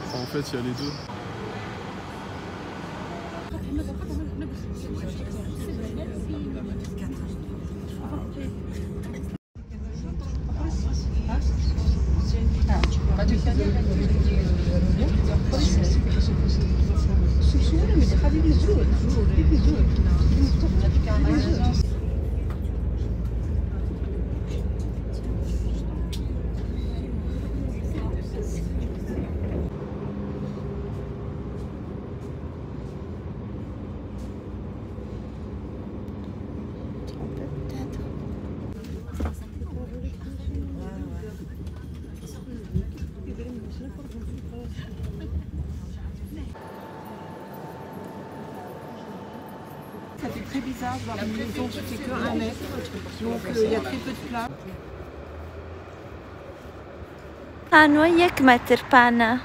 Enfin, en fait, il y a les deux. Ça fait très bizarre de voir une maison qui fait que 1 mètre, donc il y a très peu de place. Ano 1 metr, pane.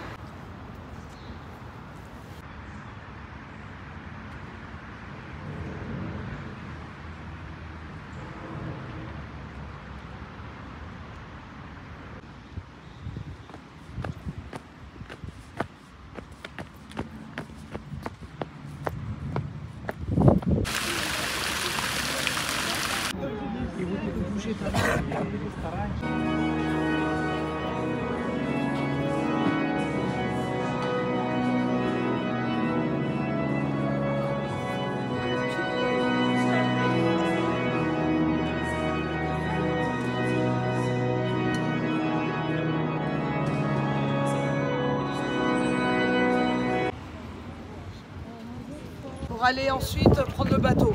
Pour aller ensuite prendre le bateau.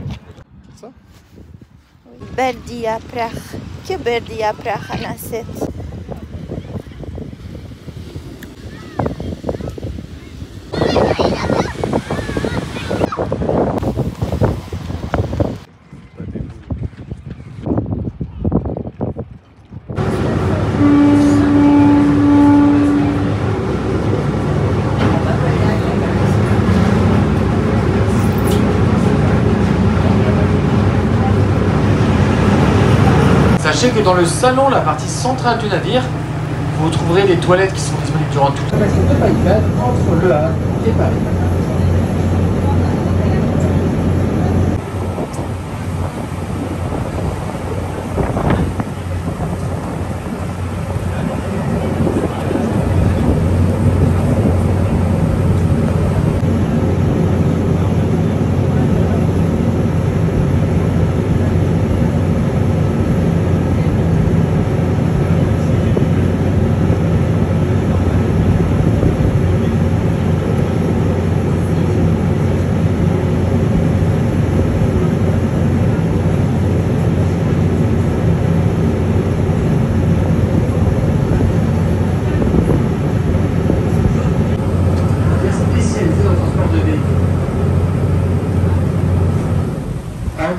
C'est ça? Berdi yaprak. Ce berdi yaprak anaset. Sachez que dans le salon, la partie centrale du navire, vous trouverez des toilettes qui sont disponibles durant toute la semaine de Païbad entre Le Havre et Paris.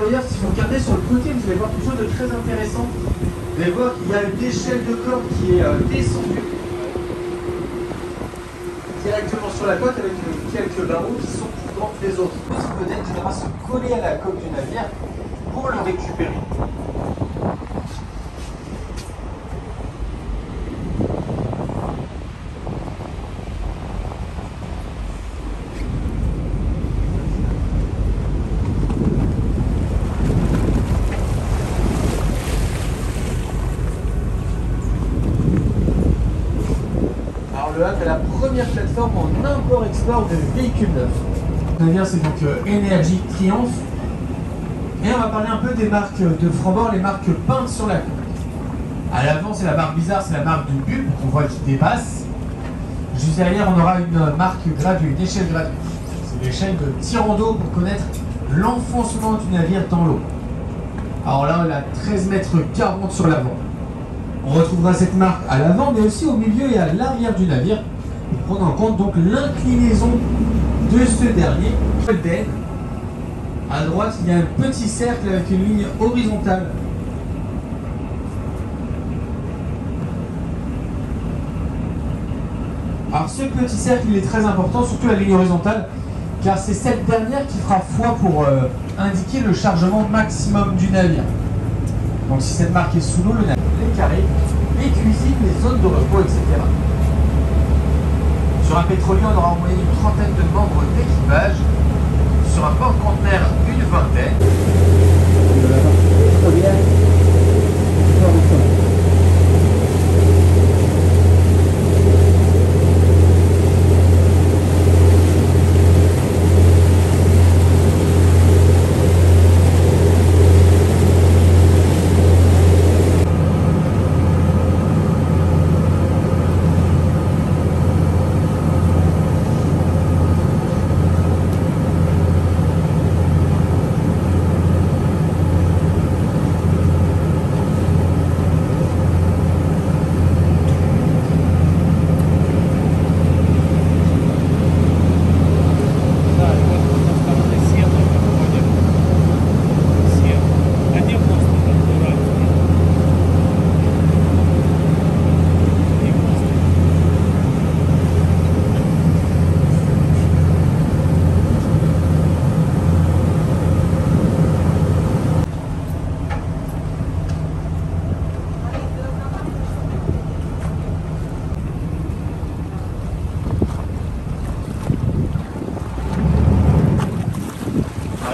D'ailleurs, si vous regardez sur le côté, vous allez voir quelque chose de très intéressant. Vous allez voir qu'il y a une échelle de corde qui est descendue, directement sur la côte avec quelques barreaux qui sont plus grands que les autres. Ce peut-être viendra se coller à la coque du navire pour le récupérer. Le Havre est la première plateforme en import-export de véhicules neufs. Le navire, c'est donc Énergie Triomphe. Et on va parler un peu des marques de franc-bord, les marques peintes sur la côte. À l'avant, c'est la marque bizarre, c'est la marque du BUB, qu'on voit qui dépasse. Juste derrière, on aura une marque graduée, une échelle graduée. C'est l'échelle de tirant d'eau pour connaître l'enfoncement du navire dans l'eau. Alors là, on a 13 mètres 40 sur l'avant. On retrouvera cette marque à l'avant, mais aussi au milieu et à l'arrière du navire, pour prendre en compte donc l'inclinaison de ce dernier. Golden. À droite, il y a un petit cercle avec une ligne horizontale. Alors ce petit cercle, il est très important, surtout la ligne horizontale, car c'est cette dernière qui fera foi pour indiquer le chargement maximum du navire. Donc si cette marque est sous l'eau, le navire, les carrés, les cuisines, les zones de repos, etc. Sur un pétrolier, on aura en moyenne une trentaine de membres d'équipage. Sur un porte-conteneur, une vingtaine.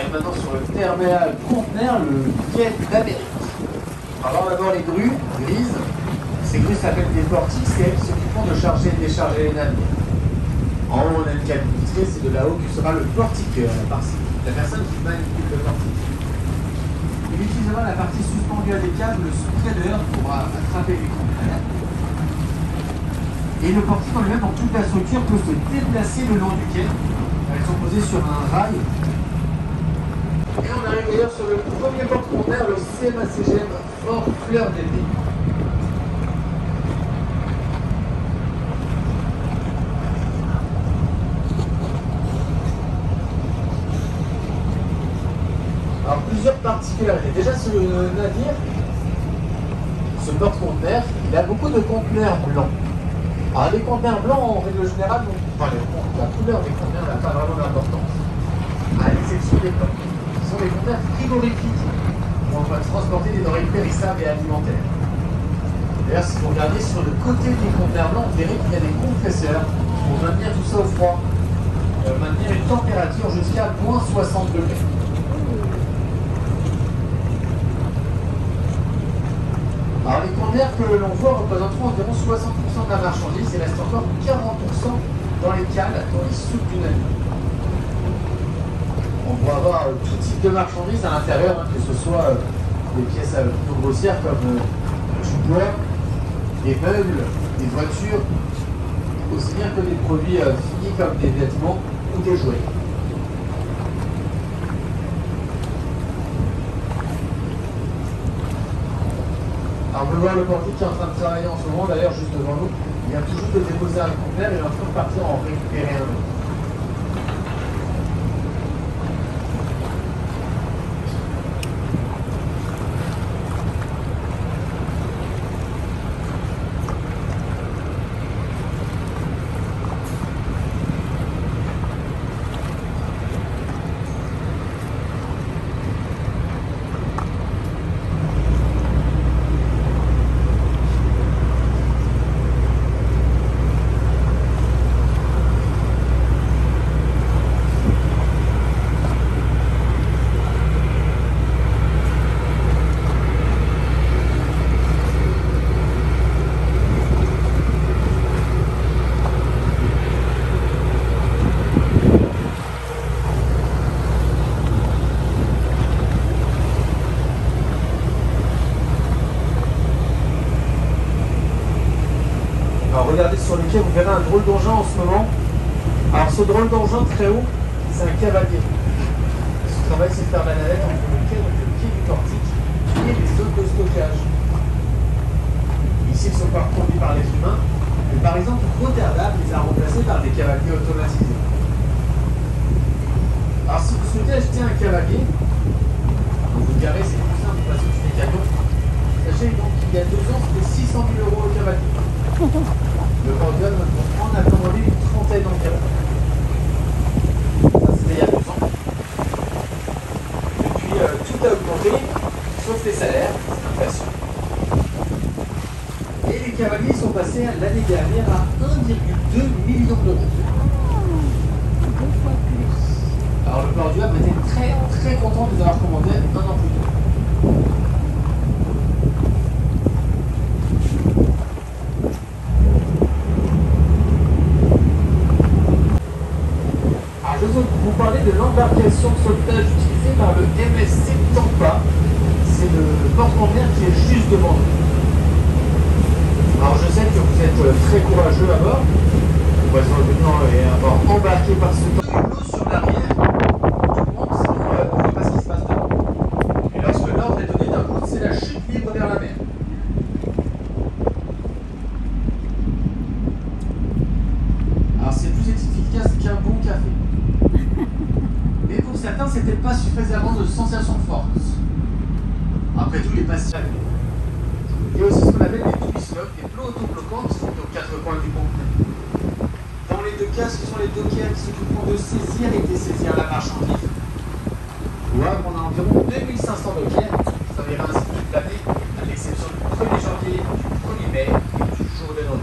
Maintenant sur le terminal conteneur, le quai d'Amérique. Alors d'abord les grues grises. Ces grues s'appellent des portiques, c'est elles qui s'occupent de charger et décharger les navires. En haut on a une cabine vitrée, c'est de là-haut que sera le portiqueur, la personne qui manipule le portique. Il utilisera la partie suspendue à des câbles sous trailer pour attraper les conteneurs. Et le portique en lui-même, dans toute la structure, peut se déplacer le long du quai. Elles sont posées sur un rail. Et on arrive d'ailleurs sur le premier porte-conteneur, le CMA-CGM Fort Fleur d'été. Alors plusieurs particularités. Déjà sur le navire, ce porte-conteneur, il a beaucoup de conteneurs blancs. Alors les conteneurs blancs, en règle générale, la couleur des conteneurs n'a pas vraiment d'importance, à l'exception des blancs. Ce sont des conteneurs frigorifiques où on va transporter des denrées périssables et alimentaires. D'ailleurs, si vous regardez sur le côté des conteneurs blancs, vous verrez qu'il y a des compresseurs pour maintenir tout ça au froid, maintenir une température jusqu'à moins 60 degrés. Alors les conteneurs que l'on voit représenteront environ 60% de la marchandise, il reste encore 40% dans les cales, dans les soupes du navire. On pourra avoir tout type de marchandises à l'intérieur, que ce soit des pièces plutôt grossières comme du bois, des meubles, des voitures, aussi bien que des produits finis comme des vêtements ou des jouets. Alors on peut voir le portique qui est en train de travailler en ce moment, d'ailleurs juste devant nous, il vient toujours de déposer un conteneur et il est en train de partir en récupérer un autre. Regardez sur le quai, vous verrez un drôle d'engin en ce moment. Alors ce drôle d'engin très haut, c'est un cavalier. Son travail c'est de faire la navette entre le quai, donc le pied du portique, et les zones de stockage. Ici ils sont pas conduits par les humains, mais par exemple Rotterdam les a remplacés par des cavaliers automatisés. Alors si vous souhaitez acheter un cavalier, vous le garez, c'est plus simple, parce que c'est des camions. Sachez donc qu'il y a 2 ans c'était 600 000 € au cavalier. Le Bordeaux on a commandé une trentaine environ. Ça c'était il y a 2 ans. Depuis tout a augmenté, sauf les salaires, c'est l'inflation. Et les cavaliers sont passés passé l'année dernière à 1,2 million d'euros. Alors le port du Havre était très très content de les avoir commandés un an plus tôt. Alors je vais vous parler de l'embarcation de sauvetage utilisée par le MSC Tampa. C'est le porte-conteneur qui est juste devant nous. Alors je sais que vous êtes très courageux à bord. Le poisson venant et avoir embarqué par ce temps. L'eau sur l'arrière, tout le monde, sinon on ne voit pas ce qui se passe devant. Et lorsque l'ordre est donné d'un coup, c'est la chute libre vers la mer. Alors c'est plus efficace qu'un bon café. Mais pour certains, c'était pas suffisamment de sensations fortes. Après tout, les patients. Il y a aussi ce qu'on appelle des twist-locks, des plots autobloquants qui sont aux quatre coins du conteneur. Dans les deux cas, ce sont les dockers qui s'occuperont de saisir et dessaisir la marchandise. Au Havre, on a environ 2500 dockers. Ça ira ainsi toute l'année, à l'exception du 1er janvier, du 1er mai et du jour de Noël.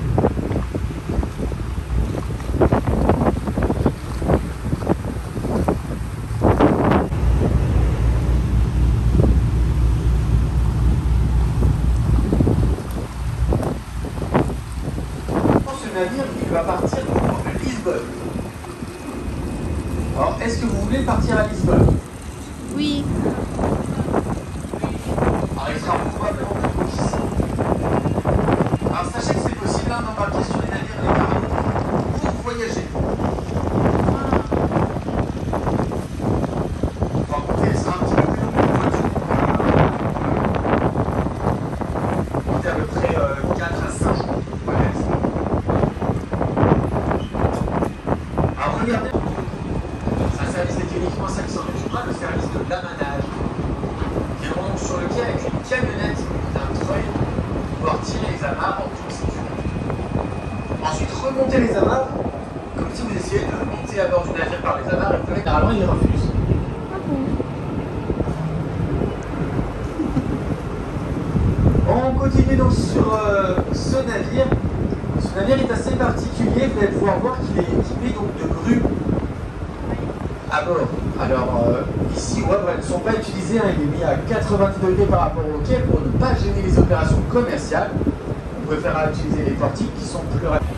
Navire qui va partir du port de Lisbonne. Alors, est-ce que vous voulez partir à Lisbonne? Oui. Alors, il sera probablement plus proche ici. Alors, sachez que c'est possible d'embarquer sur les navires des Caraïbes pour voyager. Par contre, il sera un petit peu plus long que une voiture. C'est à peu près 4 à 5 jours. Regardez, c'est un service qui est uniquement 500 000 francs, le service de l'amanage, qui est donc sur le quai avec une camionnette d'un treuil pour pouvoir tirer les amarres en toute sécurité. Ensuite, remonter les amarres, comme si vous essayez de monter à bord du navire par les amarres, et vous généralement ils refusent. On continue donc sur ce navire. Ce navire est assez particulier, vous allez pouvoir voir qu'il est équipé donc de grues à bord. Alors ici au Havre, elles ne sont pas utilisées, hein, il est mis à 90 degrés par rapport au quai pour ne pas gêner les opérations commerciales. On préfère utiliser les portiques qui sont plus rapides.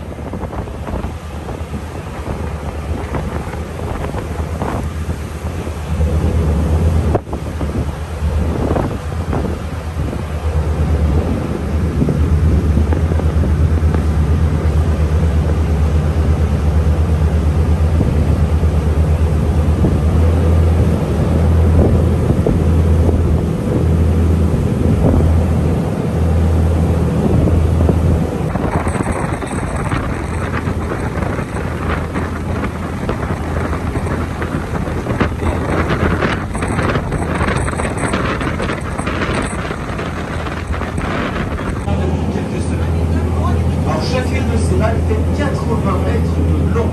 Chacune de ces vagues fait 80 mètres de long.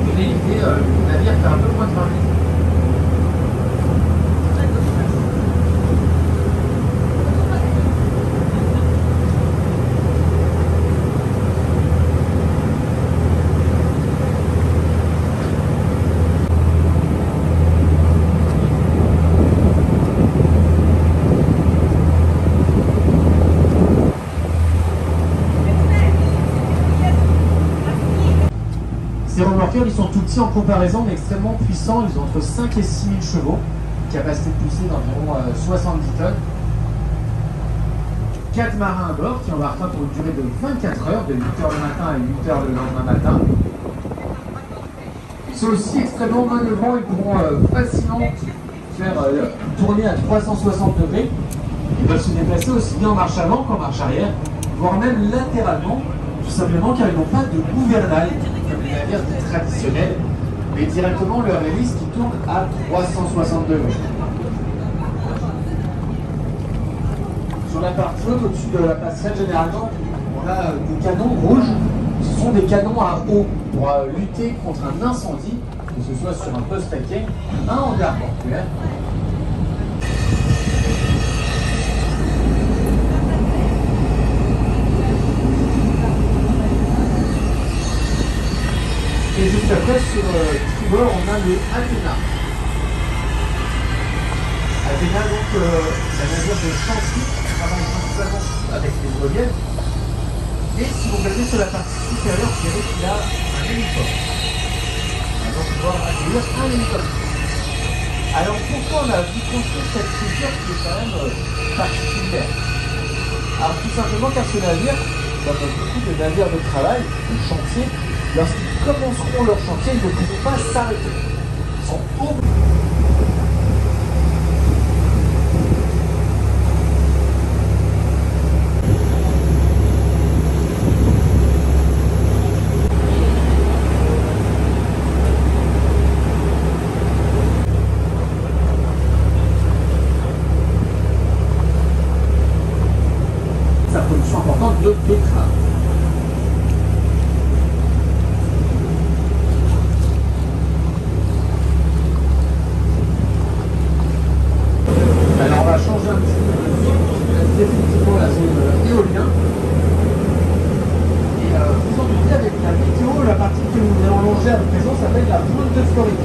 Vous avez l'idée, le navire fait un peu moins de 20 mètres. Ces remorqueurs, ils sont tout petits en comparaison, mais extrêmement puissants. Ils ont entre 5 et 6 000 chevaux, capacité de poussée d'environ 70 tonnes. 4 marins à bord qui embarquent pour une durée de 24 heures, de 8 h le matin à 8 h le lendemain matin. Ils sont aussi extrêmement manœuvrants, ils pourront facilement faire tourner à 360 degrés. Ils peuvent se déplacer aussi bien en marche avant qu'en marche arrière, voire même latéralement, tout simplement car ils n'ont pas de gouvernail, comme les navires traditionnels, mais directement leur hélice qui tourne à 360 degrés. Sur la partie haute, au-dessus de la passerelle, généralement, on a des canons rouges. Ce sont des canons à eau pour lutter contre un incendie, que ce soit sur un poste à quai, un hangar portuaire. Juste après, sur tribord, on a le Athena. Athena, donc, la navire de chantier, qui travaille principalement avec les hydroliennes. Et si vous regardez sur la partie supérieure, vous verrez qu'il a un hélicoptère. On va pouvoir accueillir un hélicoptère. Alors pourquoi on a vu construire cette structure qui est quand même particulière? Alors tout simplement car ce navire, comme beaucoup de navires de travail, de chantier, lorsqu'ils commenceront leur chantier, ils ne pourront pas s'arrêter. Ils sont obligés. Sa production importante de betterave. Alors on va changer un petit peu de zone, définitivement la zone éolien. Et vous en doutez, avec la météo, la partie que nous allons longer à présent s'appelle la pointe de Floride.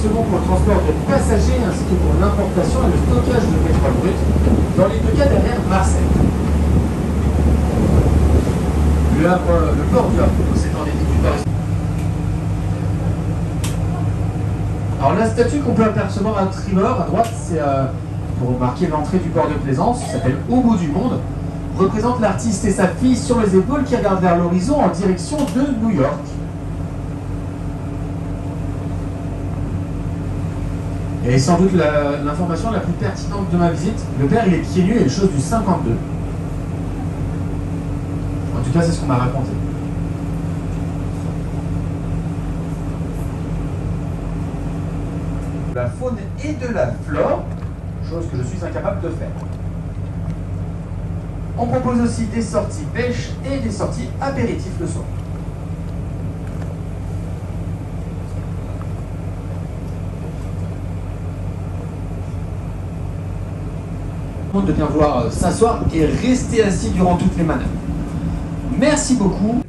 Second pour le transport de passagers ainsi que pour l'importation et le stockage de pétrole brut dans les deux cas derrière Marseille. Le port du Havre, c'est en état du port. Alors la statue qu'on peut apercevoir à tribord, à droite, c'est pour marquer l'entrée du port de Plaisance, qui s'appelle Au bout du monde, représente l'artiste et sa fille sur les épaules qui regardent vers l'horizon en direction de New York. Et sans doute l'information la plus pertinente de ma visite, le père il est pieds nus et les choses du 52. En tout cas, c'est ce qu'on m'a raconté. De la faune et de la flore, chose que je suis incapable de faire. On propose aussi des sorties pêche et des sorties apéritifs le soir. De bien vouloir s'asseoir et rester assis durant toutes les manœuvres. Merci beaucoup.